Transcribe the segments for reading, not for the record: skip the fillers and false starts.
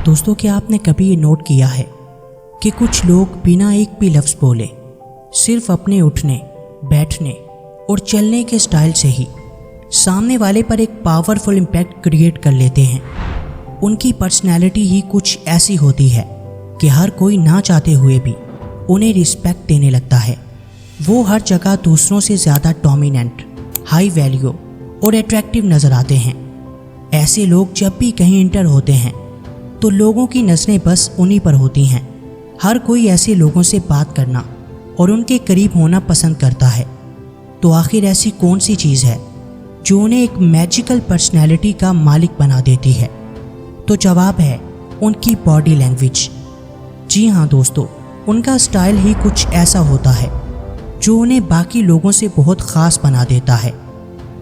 दोस्तों, क्या आपने कभी ये नोट किया है कि कुछ लोग बिना एक भी लफ्ज़ बोले सिर्फ अपने उठने, बैठने और चलने के स्टाइल से ही सामने वाले पर एक पावरफुल इम्पैक्ट क्रिएट कर लेते हैं। उनकी पर्सनैलिटी ही कुछ ऐसी होती है कि हर कोई ना चाहते हुए भी उन्हें रिस्पेक्ट देने लगता है। वो हर जगह दूसरों से ज़्यादा डोमिनेंट, हाई वैल्यू और अट्रैक्टिव नज़र आते हैं। ऐसे लोग जब भी कहीं इंटर होते हैं तो लोगों की नज़रें बस उन्हीं पर होती हैं। हर कोई ऐसे लोगों से बात करना और उनके करीब होना पसंद करता है। तो आखिर ऐसी कौन सी चीज़ है जो उन्हें एक मैजिकल पर्सनैलिटी का मालिक बना देती है? तो जवाब है उनकी बॉडी लैंग्वेज। जी हाँ दोस्तों, उनका स्टाइल ही कुछ ऐसा होता है जो उन्हें बाकी लोगों से बहुत ख़ास बना देता है।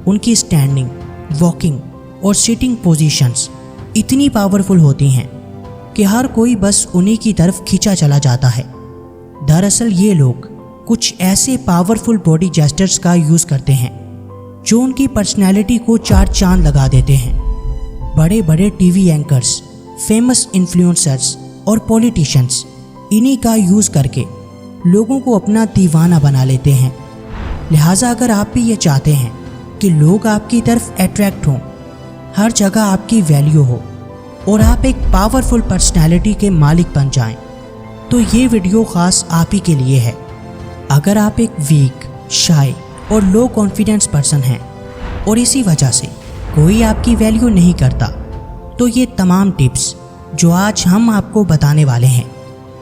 उनकी स्टैंडिंग, वॉकिंग और सिटिंग पोजीशंस इतनी पावरफुल होती हैं कि हर कोई बस उन्हीं की तरफ खींचा चला जाता है। दरअसल ये लोग कुछ ऐसे पावरफुल बॉडी जेस्चर्स का यूज़ करते हैं जो उनकी पर्सनैलिटी को चार चांद लगा देते हैं। बड़े बड़े टीवी एंकर्स, फेमस इन्फ्लुएंसर्स और पॉलिटिशियंस इन्हीं का यूज़ करके लोगों को अपना दीवाना बना लेते हैं। लिहाजा अगर आप भी ये चाहते हैं कि लोग आपकी तरफ अट्रैक्ट हों, हर जगह आपकी वैल्यू हो और आप एक पावरफुल पर्सनैलिटी के मालिक बन जाएं, तो ये वीडियो ख़ास आप ही के लिए है। अगर आप एक वीक, शाय और लो कॉन्फिडेंस पर्सन हैं और इसी वजह से कोई आपकी वैल्यू नहीं करता, तो ये तमाम टिप्स जो आज हम आपको बताने वाले हैं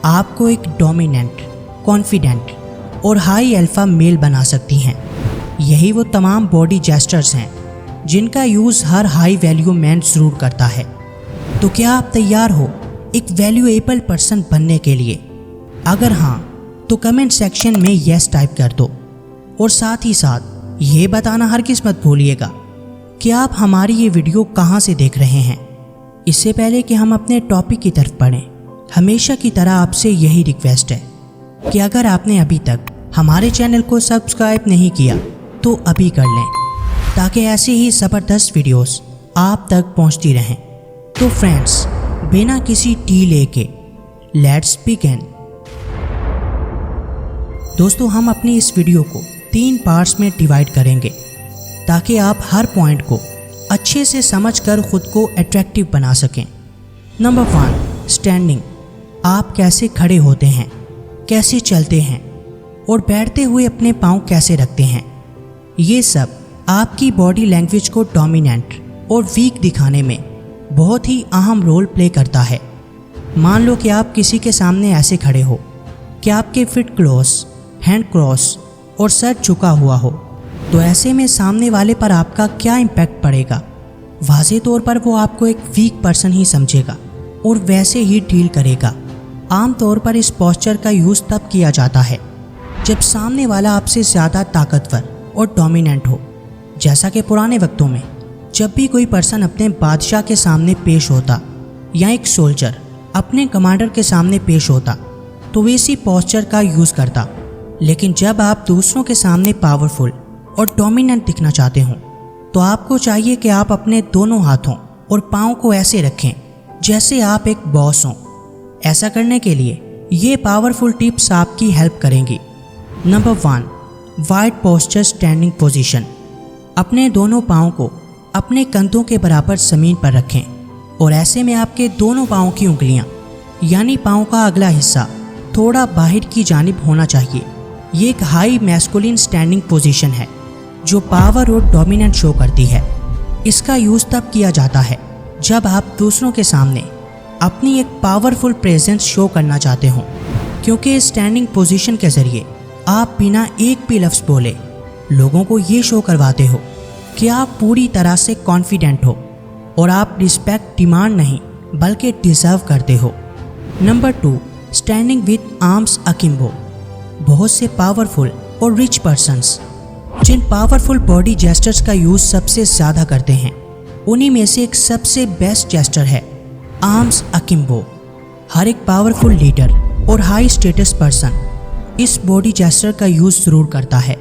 आपको एक डोमिनेंट, कॉन्फिडेंट और हाई अल्फा मेल बना सकती हैं। यही वो तमाम बॉडी जेस्चर्स हैं जिनका यूज़ हर हाई वैल्यू मैन ज़रूर करता है। तो क्या आप तैयार हो एक वैल्यूएबल पर्सन बनने के लिए? अगर हाँ तो कमेंट सेक्शन में यस टाइप कर दो और साथ ही साथ ये बताना हरगिज़ मत भूलिएगा कि आप हमारी ये वीडियो कहाँ से देख रहे हैं। इससे पहले कि हम अपने टॉपिक की तरफ बढ़ें, हमेशा की तरह आपसे यही रिक्वेस्ट है कि अगर आपने अभी तक हमारे चैनल को सब्सक्राइब नहीं किया तो अभी कर लें, ताकि ऐसी ही ज़बरदस्त वीडियोस आप तक पहुंचती रहें। तो फ्रेंड्स, बिना किसी टीले के लेट्स बिगिन। दोस्तों, हम अपनी इस वीडियो को 3 पार्ट्स में डिवाइड करेंगे ताकि आप हर पॉइंट को अच्छे से समझकर खुद को अट्रैक्टिव बना सकें। Number 1, standing. आप कैसे खड़े होते हैं, कैसे चलते हैं और बैठते हुए अपने पाँव कैसे रखते हैं। ये सब आपकी बॉडी लैंग्वेज को डोमिनेंट और वीक दिखाने में बहुत ही अहम रोल प्ले करता है। मान लो कि आप किसी के सामने ऐसे खड़े हो कि आपके फिट क्लोज, हैंड क्रॉस और सर झुका हुआ हो, तो ऐसे में सामने वाले पर आपका क्या इम्पैक्ट पड़ेगा? वाज़े तौर पर वो आपको एक वीक पर्सन ही समझेगा और वैसे ही डील करेगा। आमतौर पर इस पोस्चर का यूज़ तब किया जाता है जब सामने वाला आपसे ज़्यादा ताकतवर और डोमिनेंट हो। जैसा कि पुराने वक्तों में जब भी कोई पर्सन अपने बादशाह के सामने पेश होता या एक सोल्जर अपने कमांडर के सामने पेश होता तो वे इसी पोस्चर का यूज़ करता। लेकिन जब आप दूसरों के सामने पावरफुल और डोमिनेंट दिखना चाहते हो तो आपको चाहिए कि आप अपने दोनों हाथों और पाँव को ऐसे रखें जैसे आप एक बॉस हों। ऐसा करने के लिए ये पावरफुल टिप्स आपकी हेल्प करेंगी। Number 1, wide posture standing position. अपने दोनों पाँव को अपने कंधों के बराबर ज़मीन पर रखें और ऐसे में आपके दोनों पाँव की उंगलियां यानी पाँव का अगला हिस्सा थोड़ा बाहर की जानिब होना चाहिए। ये एक हाई मैस्कुलिन स्टैंडिंग पोजीशन है जो पावर और डोमिनेंट शो करती है। इसका यूज़ तब किया जाता है जब आप दूसरों के सामने अपनी एक पावरफुल प्रेजेंस शो करना चाहते हो, क्योंकि इस स्टैंडिंग पोजीशन के ज़रिए आप बिना एक भी लफ्ज़ बोले लोगों को ये शो करवाते हो कि आप पूरी तरह से कॉन्फिडेंट हो और आप रिस्पेक्ट डिमांड नहीं बल्कि डिज़र्व करते हो। Number 2, standing with arms akimbo. बहुत से पावरफुल और रिच पर्सन्स जिन पावरफुल बॉडी जेस्चर्स का यूज़ सबसे ज़्यादा करते हैं, उन्हीं में से एक सबसे बेस्ट जेस्चर है आर्म्स अकिम्बो। हर एक पावरफुल लीडर और हाई स्टेटस पर्सन इस बॉडी जेस्चर का यूज़ ज़रूर करता है।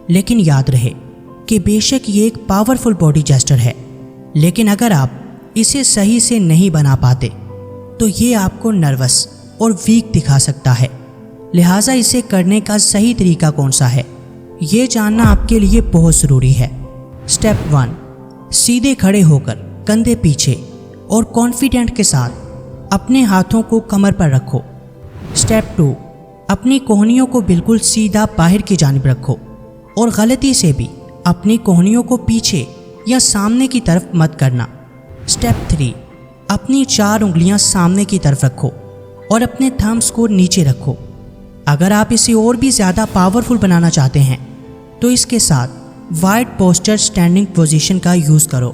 लेकिन याद रहे कि बेशक ये एक पावरफुल बॉडी जेस्चर है, लेकिन अगर आप इसे सही से नहीं बना पाते तो ये आपको नर्वस और वीक दिखा सकता है। लिहाजा इसे करने का सही तरीका कौन सा है, ये जानना आपके लिए बहुत ज़रूरी है। स्टेप 1, सीधे खड़े होकर कंधे पीछे और कॉन्फिडेंट के साथ अपने हाथों को कमर पर रखो। स्टेप 2, अपनी कोहनियों को बिल्कुल सीधा बाहर की जानिब रखो और गलती से भी अपनी कोहनियों को पीछे या सामने की तरफ मत करना। स्टेप 3, अपनी 4 उंगलियां सामने की तरफ रखो और अपने थम्स को नीचे रखो। अगर आप इसे और भी ज़्यादा पावरफुल बनाना चाहते हैं तो इसके साथ वाइड पोस्चर स्टैंडिंग पोजीशन का यूज़ करो।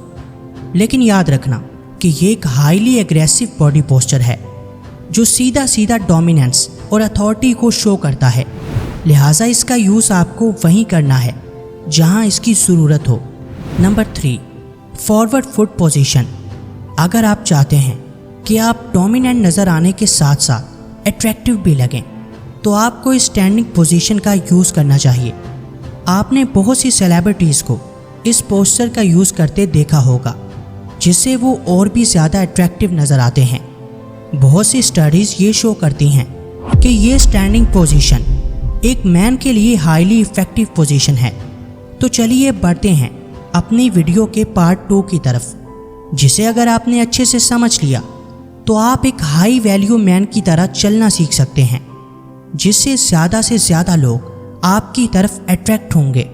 लेकिन याद रखना कि ये एक हाईली एग्रेसिव बॉडी पोस्चर है जो सीधा सीधा डोमिनेंस और अथॉरिटी को शो करता है। लिहाजा इसका यूज़ आपको वहीं करना है जहां इसकी ज़रूरत हो। Number 3, forward foot position. अगर आप चाहते हैं कि आप डोमिनेंट नज़र आने के साथ साथ अट्रैक्टिव भी लगें तो आपको इस स्टैंडिंग पोजीशन का यूज़ करना चाहिए। आपने बहुत सी सेलिब्रिटीज़ को इस पोस्चर का यूज़ करते देखा होगा जिससे वो और भी ज़्यादा अट्रैक्टिव नज़र आते हैं। बहुत सी स्टडीज़ ये शो करती हैं कि ये स्टैंडिंग पोजीशन एक मैन के लिए हाईली इफ़ेक्टिव पोजीशन है। तो चलिए बढ़ते हैं अपनी वीडियो के पार्ट 2 की तरफ, जिसे अगर आपने अच्छे से समझ लिया तो आप एक हाई वैल्यू मैन की तरह चलना सीख सकते हैं, जिससे ज़्यादा से ज़्यादा लोग आपकी तरफ अट्रैक्ट होंगे।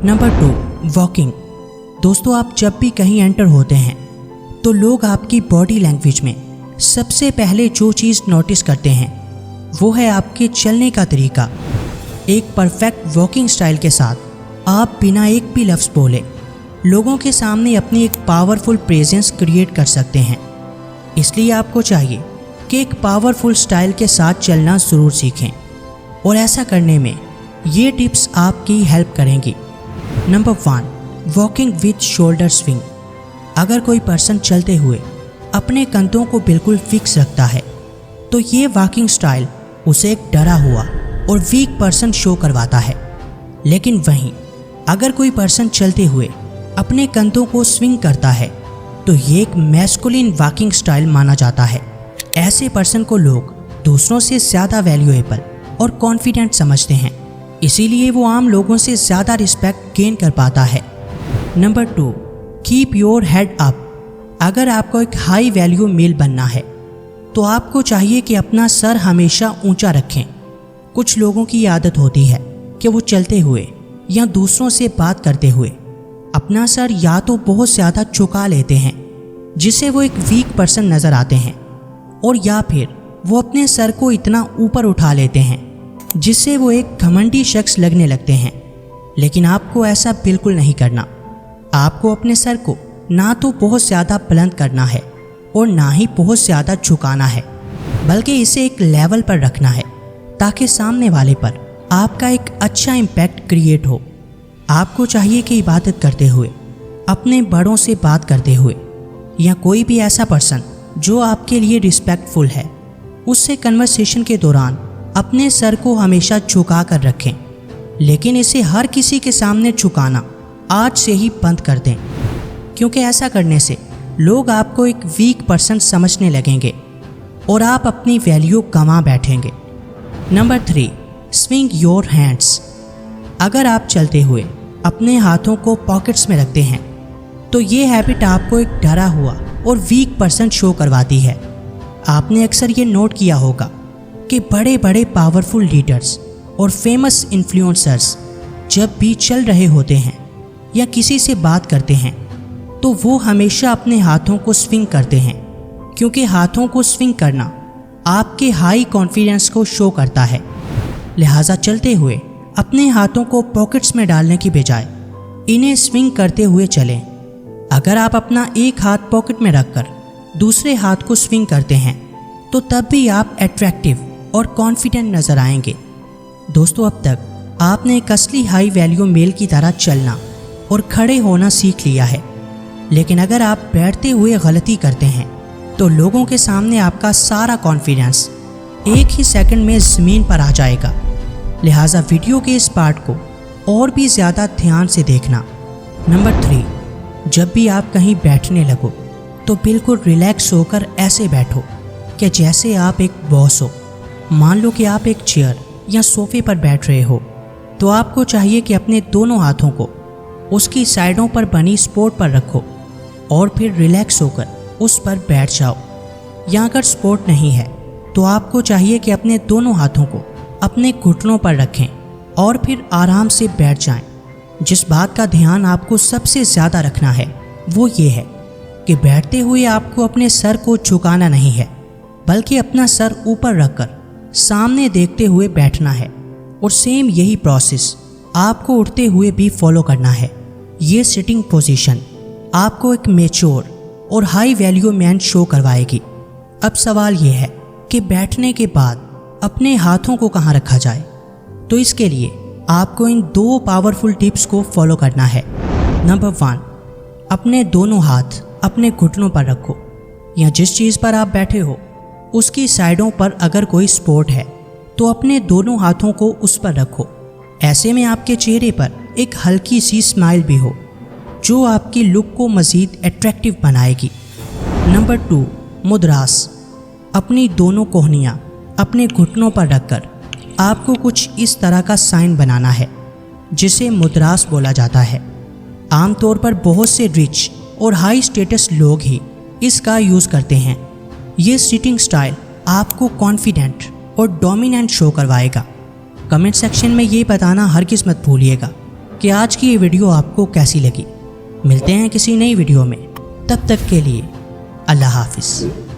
Number 2, walking. दोस्तों, आप जब भी कहीं एंटर होते हैं तो लोग आपकी बॉडी लैंग्वेज में सबसे पहले जो चीज़ नोटिस करते हैं वो है आपके चलने का तरीका। एक परफेक्ट वॉकिंग स्टाइल के साथ आप बिना एक भी लफ्ज़ बोले लोगों के सामने अपनी एक पावरफुल प्रेजेंस क्रिएट कर सकते हैं। इसलिए आपको चाहिए कि एक पावरफुल स्टाइल के साथ चलना ज़रूर सीखें और ऐसा करने में ये टिप्स आपकी हेल्प करेंगी। Number 1, walking with shoulder swing. अगर कोई पर्सन चलते हुए अपने कंधों को बिल्कुल फिक्स रखता है तो ये वॉकिंग स्टाइल उसे एक डरा हुआ और वीक पर्सन शो करवाता है। लेकिन वहीं अगर कोई पर्सन चलते हुए अपने कंधों को स्विंग करता है तो ये एक मैस्कुलिन वॉकिंग स्टाइल माना जाता है। ऐसे पर्सन को लोग दूसरों से ज़्यादा वैल्यूएबल और कॉन्फिडेंट समझते हैं, इसीलिए वो आम लोगों से ज़्यादा रिस्पेक्ट गेन कर पाता है। Number 2, keep your head up. अगर आपको एक हाई वैल्यू मेल बनना है तो आपको चाहिए कि अपना सर हमेशा ऊंचा रखें। कुछ लोगों की आदत होती है कि वो चलते हुए या दूसरों से बात करते हुए अपना सर या तो बहुत ज़्यादा झुका लेते हैं जिससे वो एक वीक पर्सन नज़र आते हैं, और या फिर वो अपने सर को इतना ऊपर उठा लेते हैं जिससे वो एक घमंडी शख्स लगने लगते हैं। लेकिन आपको ऐसा बिल्कुल नहीं करना। आपको अपने सर को ना तो बहुत ज़्यादा बुलंद करना है और ना ही बहुत ज़्यादा झुकाना है, बल्कि इसे एक लेवल पर रखना है ताकि सामने वाले पर आपका एक अच्छा इम्पैक्ट क्रिएट हो। आपको चाहिए कि इबादत करते हुए, अपने बड़ों से बात करते हुए या कोई भी ऐसा पर्सन जो आपके लिए रिस्पेक्टफुल है उससे कन्वर्सेशन के दौरान अपने सर को हमेशा झुका कर रखें। लेकिन इसे हर किसी के सामने झुकाना आज से ही बंद कर दें, क्योंकि ऐसा करने से लोग आपको एक वीक पर्सन समझने लगेंगे और आप अपनी वैल्यू गंवा बैठेंगे। Number 3, swing your hands. अगर आप चलते हुए अपने हाथों को पॉकेट्स में रखते हैं तो ये हैबिट आपको एक डरा हुआ और वीक पर्सन शो करवाती है। आपने अक्सर ये नोट किया होगा कि बड़े बड़े पावरफुल लीडर्स और फेमस इन्फ्लुएंसर्स जब भी चल रहे होते हैं या किसी से बात करते हैं तो वो हमेशा अपने हाथों को स्विंग करते हैं, क्योंकि हाथों को स्विंग करना आपके हाई कॉन्फिडेंस को शो करता है। लिहाजा चलते हुए अपने हाथों को पॉकेट्स में डालने की बजाय इन्हें स्विंग करते हुए चलें। अगर आप अपना एक हाथ पॉकेट में रखकर दूसरे हाथ को स्विंग करते हैं तो तब भी आप अट्रैक्टिव और कॉन्फिडेंट नज़र आएंगे। दोस्तों, अब तक आपने एक असली हाई वैल्यू मेल की तरह चलना और खड़े होना सीख लिया है, लेकिन अगर आप बैठते हुए गलती करते हैं तो लोगों के सामने आपका सारा कॉन्फिडेंस एक ही सेकंड में ज़मीन पर आ जाएगा। लिहाजा वीडियो के इस पार्ट को और भी ज़्यादा ध्यान से देखना। नंबर 3, जब भी आप कहीं बैठने लगो तो बिल्कुल रिलैक्स होकर ऐसे बैठो कि जैसे आप एक बॉस हो। मान लो कि आप एक चेयर या सोफे पर बैठ रहे हो, तो आपको चाहिए कि अपने दोनों हाथों को उसकी साइडों पर बनी सपोर्ट पर रखो और फिर रिलैक्स होकर उस पर बैठ जाओ। या अगर सपोर्ट नहीं है तो आपको चाहिए कि अपने दोनों हाथों को अपने घुटनों पर रखें और फिर आराम से बैठ जाएं। जिस बात का ध्यान आपको सबसे ज़्यादा रखना है वो ये है कि बैठते हुए आपको अपने सर को झुकाना नहीं है, बल्कि अपना सर ऊपर रखकर सामने देखते हुए बैठना है। और सेम यही प्रोसेस आपको उठते हुए भी फॉलो करना है। ये सिटिंग पोजीशन आपको एक मैच्योर और हाई वैल्यू मैन शो करवाएगी। अब सवाल ये है कि बैठने के बाद अपने हाथों को कहाँ रखा जाए। तो इसके लिए आपको इन 2 पावरफुल टिप्स को फॉलो करना है। नंबर 1, अपने दोनों हाथ अपने घुटनों पर रखो या जिस चीज़ पर आप बैठे हो उसकी साइडों पर अगर कोई सपोर्ट है तो अपने दोनों हाथों को उस पर रखो। ऐसे में आपके चेहरे पर एक हल्की सी स्माइल भी हो जो आपकी लुक को मज़ीद अट्रैक्टिव बनाएगी। नंबर 2, मुद्रास। अपनी दोनों कोहनियाँ अपने घुटनों पर रखकर आपको कुछ इस तरह का साइन बनाना है जिसे मुद्रास बोला जाता है। आमतौर पर बहुत से रिच और हाई स्टेटस लोग ही इसका यूज़ करते हैं। ये सिटिंग स्टाइल आपको कॉन्फिडेंट और डोमिनेंट शो करवाएगा। कमेंट सेक्शन में ये बताना हरगिज़ मत भूलिएगा कि आज की ये वीडियो आपको कैसी लगी। मिलते हैं किसी नई वीडियो में, तब तक के लिए अल्लाह हाफिज़।